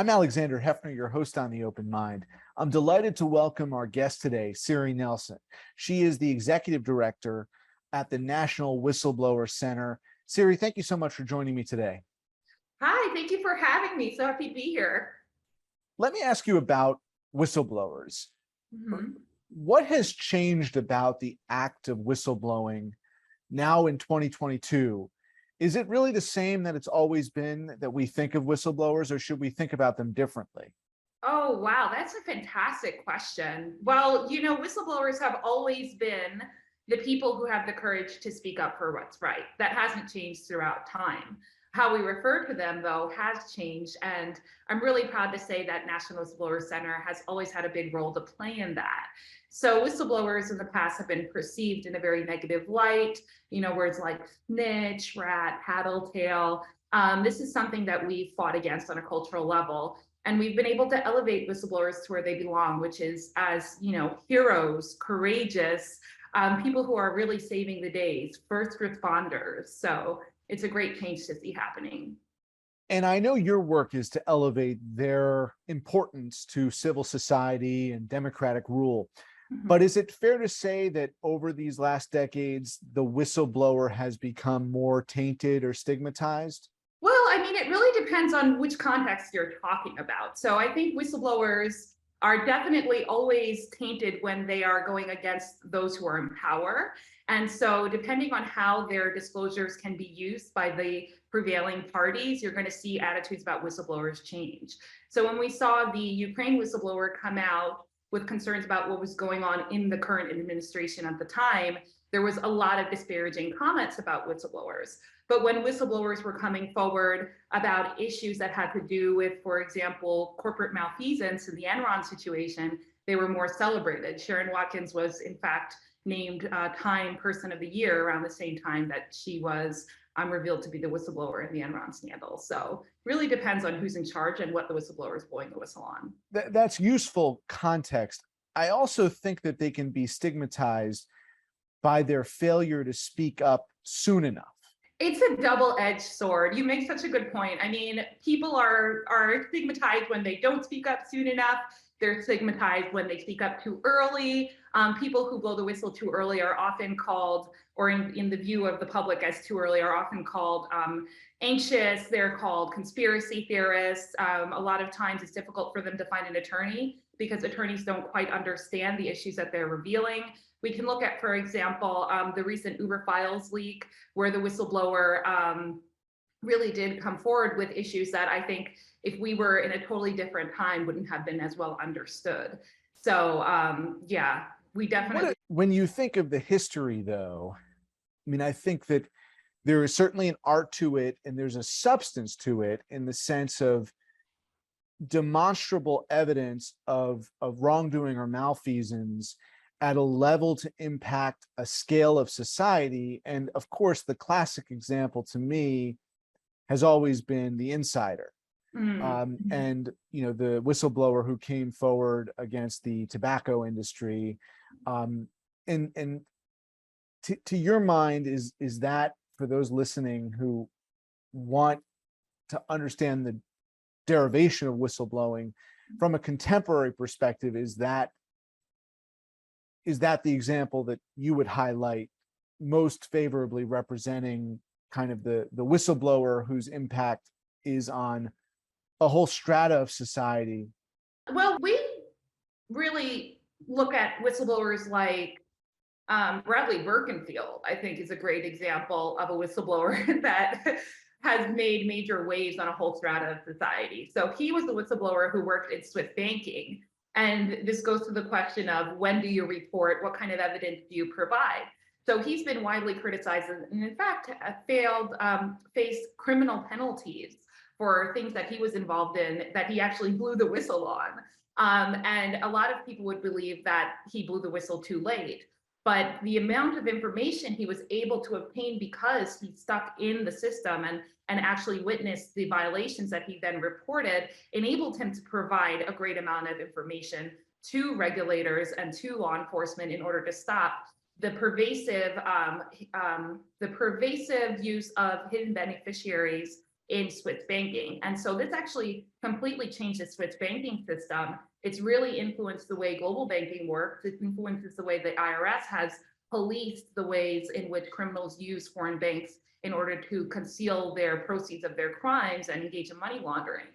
I'm Alexander Hefner, your host on The Open Mind. I'm delighted to welcome our guest today, Siri Nelson. She is the executive director at the National Whistleblower Center. Siri, thank you so much for joining me today. Hi, thank you for having me. So happy to be here. Let me ask you about whistleblowers. Mhm. What has changed about the act of whistleblowing now in 2022? Is it really the same that it's always been that we think of whistleblowers, or should we think about them differently? Oh, wow, that's a fantastic question. Well, whistleblowers have always been the people who have the courage to speak up for what's right. That hasn't changed throughout time. How we refer to them, though, has changed. And I'm really proud to say that National Whistleblower Center has always had a big role to play in that. So whistleblowers in the past have been perceived in a very negative light, words like snitch, rat, tattletale. This is something that we fought against on a cultural level. And we've been able to elevate whistleblowers to where they belong, which is as heroes, courageous, people who are really saving the days, first responders. So it's a great change to see happening. And I know your work is to elevate their importance to civil society and democratic rule. But Mhm. is it fair to say that over these last decades, the whistleblower has become more tainted or stigmatized? Well, I mean, it really depends on which context you're talking about. So I think whistleblowers are definitely always tainted when they are going against those who are in power. And so, depending on how their disclosures can be used by the prevailing parties, you're going to see attitudes about whistleblowers change. So, when we saw the Ukraine whistleblower come out with concerns about what was going on in the current administration at the time, there was a lot of disparaging comments about whistleblowers. But when whistleblowers were coming forward about issues that had to do with, for example, corporate malfeasance in the Enron situation, they were more celebrated. Sharon Watkins was, in fact, named Time Person of the Year around the same time that she was revealed to be the whistleblower in the Enron scandal. So really depends on who's in charge and what the whistleblower is blowing the whistle on. That's useful context. I also think that they can be stigmatized by their failure to speak up soon enough. It's a double-edged sword. You make such a good point. I mean, people are stigmatized when they don't speak up soon enough. They're stigmatized when they speak up too early. People who blow the whistle too early are often called, or in the view of the public as too early, are often called anxious. They're called conspiracy theorists. A lot of times it's difficult for them to find an attorney because attorneys don't quite understand the issues that they're revealing. We can look at, for example, the recent Uber Files leak, where the whistleblower really did come forward with issues that I think if we were in a totally different time wouldn't have been as well understood. So yeah, we definitely. When you think of the history, though, I mean, I think that there is certainly an art to it and there's a substance to it in the sense of demonstrable evidence of wrongdoing or malfeasance at a level to impact a scale of society. And of course, the classic example to me has always been the insider. And the whistleblower who came forward against the tobacco industry. And to your mind, is that, for those listening who want to understand the derivation of whistleblowing from a contemporary perspective, is that the example that you would highlight most favorably representing kind of the whistleblower whose impact is on a whole strata of society? Well, we really look at whistleblowers like Bradley Birkenfield, I think, is a great example of a whistleblower that has made major waves on a whole strata of society. So he was the whistleblower who worked in Swift banking. And this goes to the question of when do you report? What kind of evidence do you provide? So he's been widely criticized and, in fact, faced criminal penalties for things that he was involved in that he actually blew the whistle on. And a lot of people would believe that he blew the whistle too late. But the amount of information he was able to obtain because he stuck in the system and actually witnessed the violations that he then reported enabled him to provide a great amount of information to regulators and to law enforcement in order to stop the pervasive use of hidden beneficiaries in Swiss banking. And so this actually completely changed the Swiss banking system. It's really influenced the way global banking works. It influences the way the IRS has policed the ways in which criminals use foreign banks in order to conceal their proceeds of their crimes and engage in money laundering.